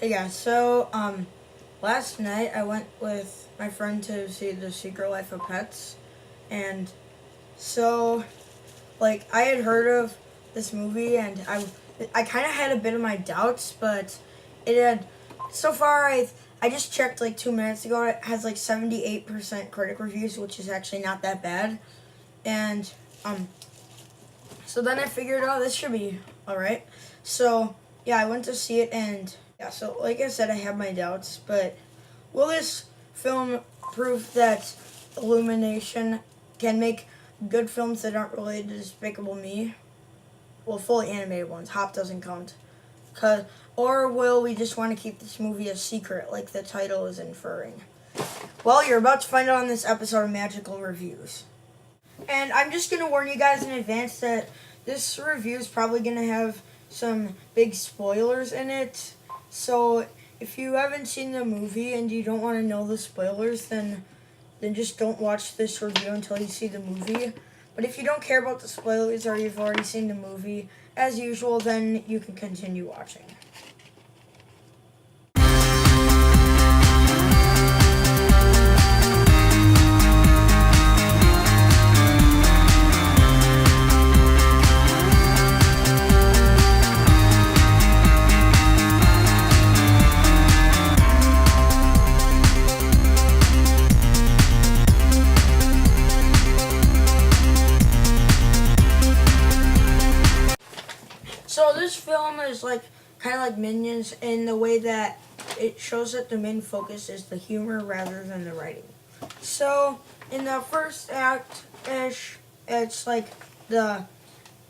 Hey guys, so last night I went with my friend to see The Secret Life of Pets, and so I had heard of this movie, and I kind of had a bit of my doubts, but it had so far I just checked like 2 minutes ago. It has like 78% critic reviews, which is actually not that bad, and so then I figured, oh, this should be all right. So yeah, I went to see it, and yeah, so like I said, I have my doubts, but will this film prove that Illumination can make good films that aren't related to Despicable Me? Well, fully animated ones. Hop doesn't count. Or will we just want to keep this movie a secret, like the title is inferring? Well, you're about to find out on this episode of Magical Reviews. And I'm just going to warn you guys in advance that this review is probably going to have some big spoilers in it. So if you haven't seen the movie and you don't want to know the spoilers, then just don't watch this review until you see the movie. But if you don't care about the spoilers or you've already seen the movie, as usual, then you can continue watching. So this film is kind of like Minions in the way that it shows that the main focus is the humor rather than the writing. So in the first act-ish, it's like the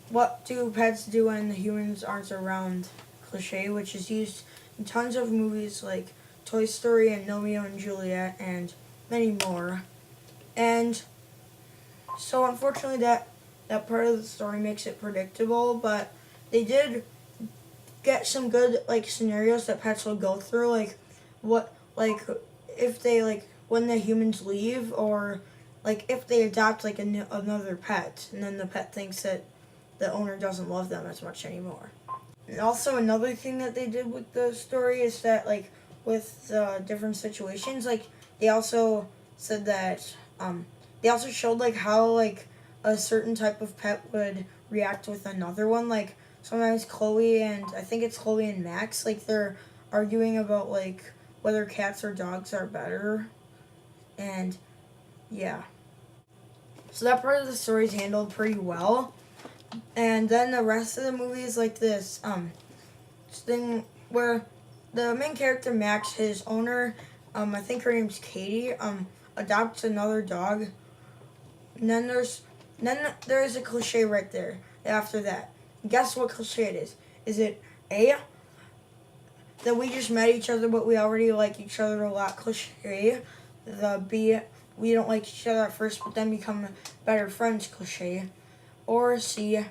"what do pets do when the humans aren't around" cliche, which is used in tons of movies like Toy Story and Romeo and Juliet and many more. And so unfortunately that part of the story makes it predictable, but they did get some good scenarios that pets will go through, if they when the humans leave, or if they adopt another pet and then the pet thinks that the owner doesn't love them as much anymore. And also another thing that they did with the story is that with different situations, they also said that they also showed how a certain type of pet would react with another one. Sometimes Chloe and I think it's Chloe and Max, they're arguing about whether cats or dogs are better. And yeah. So that part of the story is handled pretty well. And then the rest of the movie is this thing where the main character Max, his owner, I think her name's Katie, adopts another dog. And then there's a cliche right there after that. Guess what cliche it is? Is it A, that we just met each other but we already like each other a lot cliche? The B, we don't like each other at first but then become better friends cliche? Or C,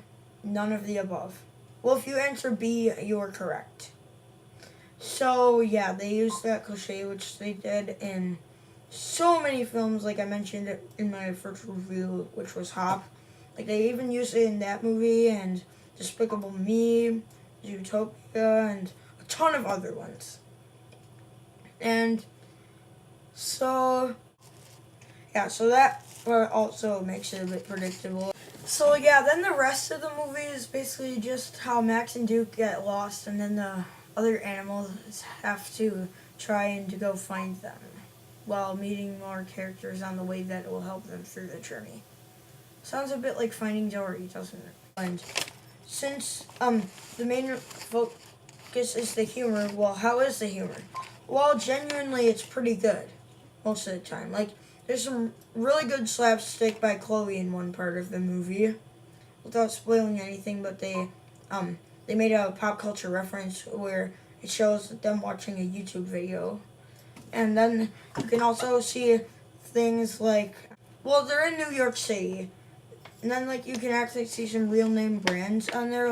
none of the above? Well, if you answer B, you are correct. So yeah, they used that cliche, which they did in so many films, like I mentioned it in my first review, which was Hop. They even used it in that movie and Despicable Me, Zootopia, and a ton of other ones. And so yeah, so that part also makes it a bit predictable. So yeah, then the rest of the movie is basically just how Max and Duke get lost, and then the other animals have to try and go find them, while meeting more characters on the way that will help them through the journey. Sounds a bit like Finding Dory, doesn't it? And since the main focus is the humor, well, how is the humor? Well, genuinely, it's pretty good most of the time. There's some really good slapstick by Chloe in one part of the movie, without spoiling anything. But they made a pop culture reference where it shows them watching a YouTube video, and then you can also see things they're in New York City. And then, you can actually see some real name brands on there.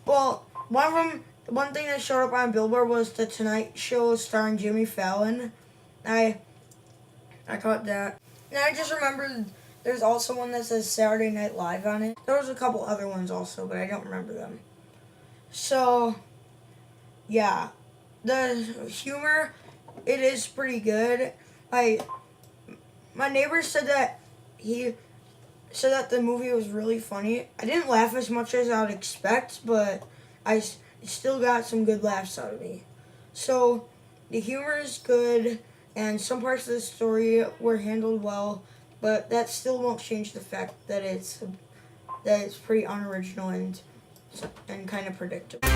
One of them, one thing that showed up on Billboard was The Tonight Show starring Jimmy Fallon. I caught that. And I just remembered there's also one that says Saturday Night Live on it. There was a couple other ones also, but I don't remember them. So, yeah. the humor, it is pretty good. My neighbor said that the movie was really funny. I didn't laugh as much as I would expect, but it still got some good laughs out of me. So the humor is good, and some parts of the story were handled well, but that still won't change the fact that it's pretty unoriginal and kind of predictable.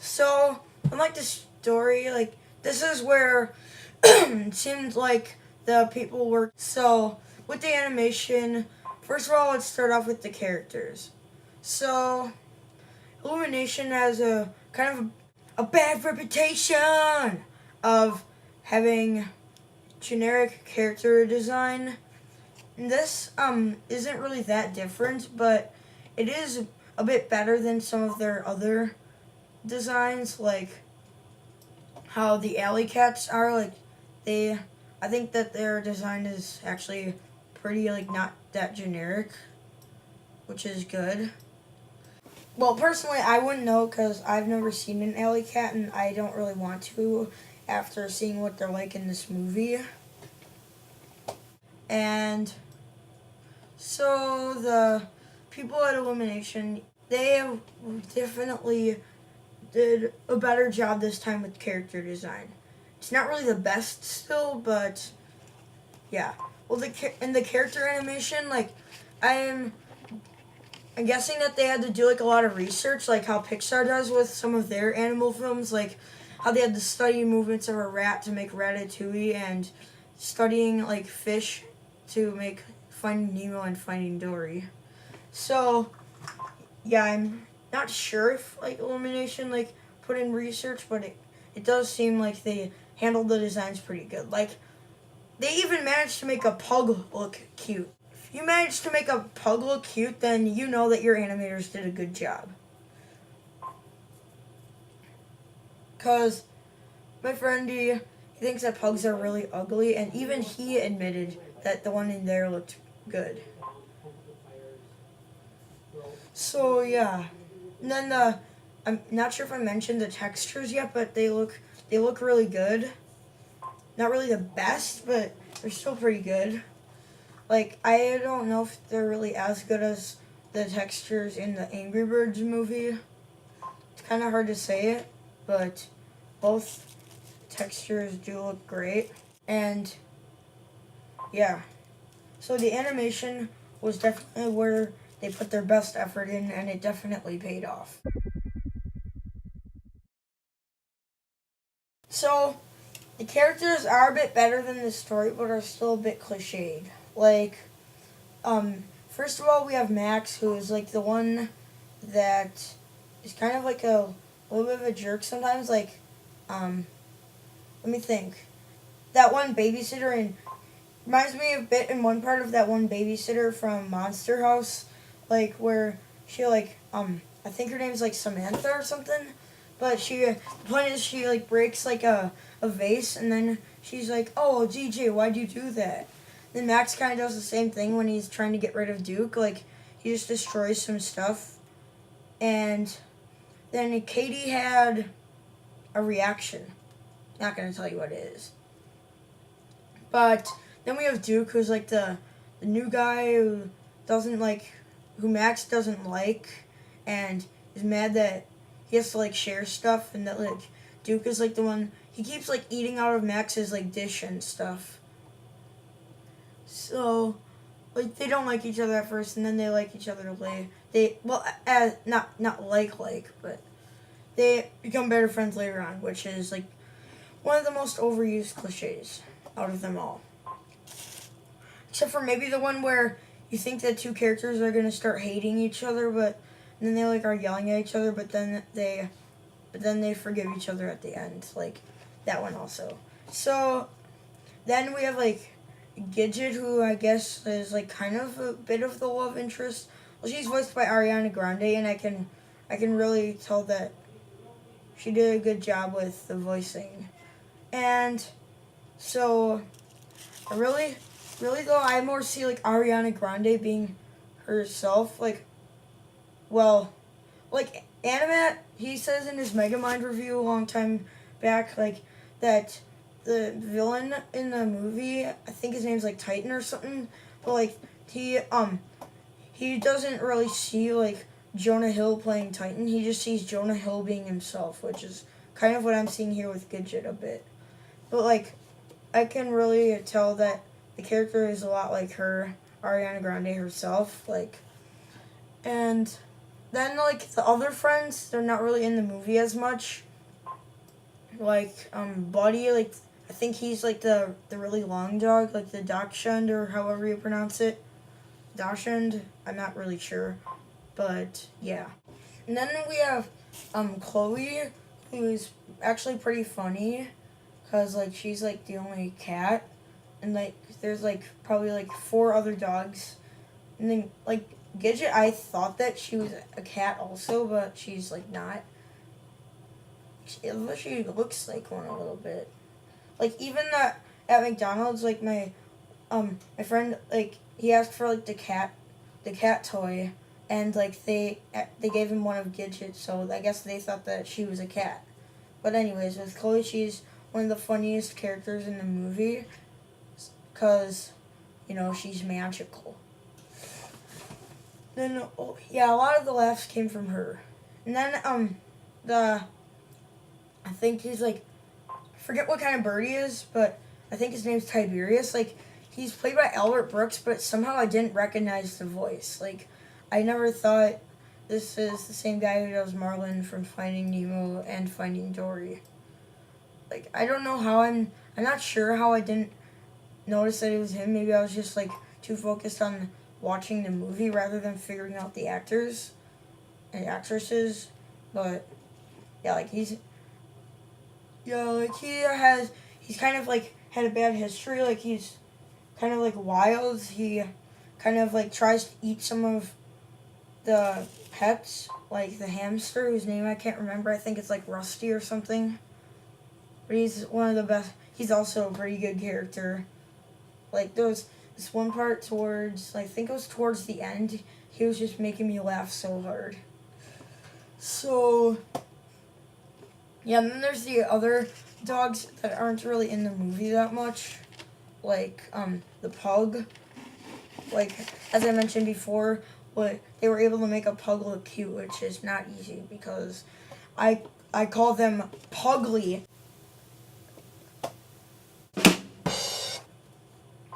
So, unlike the story, like, this is where it seemed like the people were. So, with the animation, first of all, let's start off with the characters. So, Illumination has a kind of a bad reputation of having generic character design. And this isn't really that different, but it is a bit better than some of their other designs, like how the alley cats are. Like, I think that their design is actually pretty, like, not that generic, which is good. Well, personally, I wouldn't know because I've never seen an alley cat, and I don't really want to after seeing what they're like in this movie. And so the people at Illumination, they definitely did a better job this time with character design. It's not really the best still, but yeah. Well, in the character animation, like, I'm guessing that they had to do like a lot of research, like how Pixar does with some of their animal films, like how they had to study movements of a rat to make Ratatouille, and studying like fish to make Finding Nemo and Finding Dory. So yeah, I'm not sure if like Illumination like put in research, but it does seem like they handled the designs pretty good. Like, they even managed to make a pug look cute. If you manage to make a pug look cute, then you know that your animators did a good job. Cause my friend he thinks that pugs are really ugly, and even he admitted that the one in there looked good. So yeah, and then I'm not sure if I mentioned the textures yet, but they look really good. Not really the best, but they're still pretty good. Like, I don't know if they're really as good as the textures in the Angry Birds movie. It's kind of hard to say it, but both textures do look great. And yeah, so the animation was definitely where they put their best effort in, and it definitely paid off. So the characters are a bit better than the story, but are still a bit cliched. Like, first of all, we have Max, who is like the one that is kind of like a little bit of a jerk sometimes. Like, let me think. That one babysitter reminds me a bit in one part of that one babysitter from Monster House, like where she like I think her name's like Samantha or something. But the point is she like breaks like a vase, and then she's like, "Oh, DJ, why'd you do that?" Then Max kind of does the same thing when he's trying to get rid of Duke. Like, he just destroys some stuff. And then Katie had a reaction. Not going to tell you what it is. But then we have Duke, who's like the new guy who Max doesn't like, and is mad that he has to like share stuff, and that like Duke is like the one, he keeps like eating out of Max's like dish and stuff. So, like, they don't like each other at first, and then they like each other later. Not like, but they become better friends later on, which is like one of the most overused cliches out of them all. Except for maybe the one where you think that two characters are gonna start hating each other, but then they like are yelling at each other, but then they forgive each other at the end. Like, that one also. So then we have like Gidget, who I guess is like kind of a bit of the love interest. Well, she's voiced by Ariana Grande, and I can really tell that she did a good job with the voicing. And so I really though, I more see like Ariana Grande being herself, like Animat, he says in his Megamind review a long time back, like, that the villain in the movie, I think his name's like Titan or something, but like he doesn't really see like Jonah Hill playing Titan. He just sees Jonah Hill being himself, which is kind of what I'm seeing here with Gidget a bit. But like, I can really tell that the character is a lot like her, Ariana Grande herself, like, and then like the other friends, they're not really in the movie as much. Like Buddy, like I think he's like the really long dog, like the Dachshund or however you pronounce it. Dachshund, I'm not really sure, but yeah. And then we have Chloe, who's actually pretty funny, cause like she's like the only cat, and like there's like probably like 4 other dogs, and then like Gidget, I thought that she was a cat also, but she's like not. She looks like one a little bit. Like even at McDonald's, like my friend, like he asked for like the cat toy, and like they gave him one of Gidget's, so I guess they thought that she was a cat. But anyways, with Chloe, she's one of the funniest characters in the movie, cause she's magical. Then yeah, a lot of the laughs came from her, and then I think he's like, I forget what kind of bird he is, but I think his name's Tiberius. Like, he's played by Albert Brooks, but somehow I didn't recognize the voice. Like, I never thought this is the same guy who does Marlin from Finding Nemo and Finding Dory. Like, I don't know how I'm not sure how I didn't notice that it was him. Maybe I was just, like, too focused on watching the movie rather than figuring out the actors and actresses. But, yeah, like, he's kind of like had a bad history. Like he's kind of like wild. He kind of like tries to eat some of the pets, like the hamster whose name I can't remember. I think it's like Rusty or something. But he's one of the best. He's also a pretty good character. Like there's this one part towards, I think it was towards the end, he was just making me laugh so hard. So yeah, and then there's the other dogs that aren't really in the movie that much, like the pug. Like as I mentioned before, they were able to make a pug look cute, which is not easy because I call them pugly.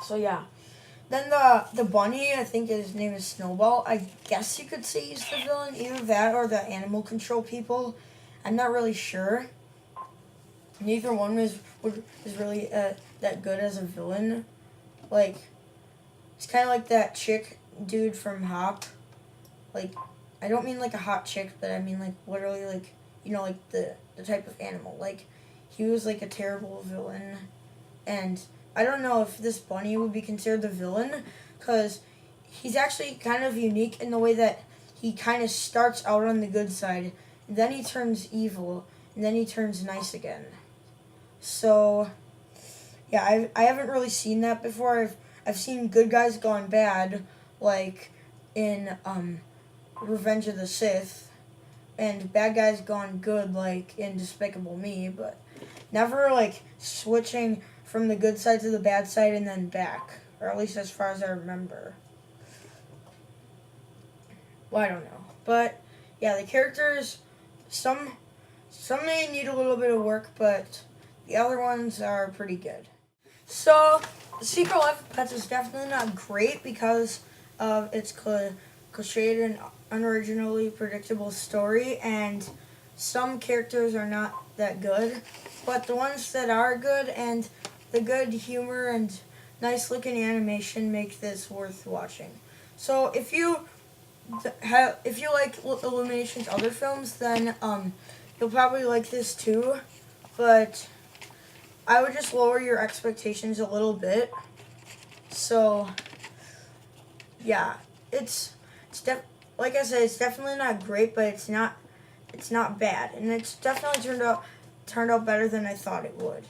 So yeah. Then the bunny, I think his name is Snowball. I guess you could say he's the villain, either that or the animal control people. I'm not really sure. Neither one is really that good as a villain. Like, it's kind of like that chick dude from Hop. Like, I don't mean like a hot chick, but I mean like literally like, like the type of animal. Like, he was like a terrible villain. And I don't know if this bunny would be considered the villain, because he's actually kind of unique in the way that he kind of starts out on the good side, and then he turns evil, and then he turns nice again. So, yeah, I haven't really seen that before. I've seen good guys gone bad, like in Revenge of the Sith, and bad guys gone good, like in Despicable Me, but never like switching from the good side to the bad side and then back, or at least as far as I remember. Well, I don't know, but yeah, the characters, some may need a little bit of work, but the other ones are pretty good. So, The Secret Life of Pets is definitely not great because of its cliched and unoriginally predictable story, and some characters are not that good, but the ones that are good and the good humor and nice looking animation make this worth watching. So if you like Illumination's other films, then you'll probably like this too, but I would just lower your expectations a little bit. So yeah, like I said, it's definitely not great, but it's not bad, and it's definitely turned out better than I thought it would.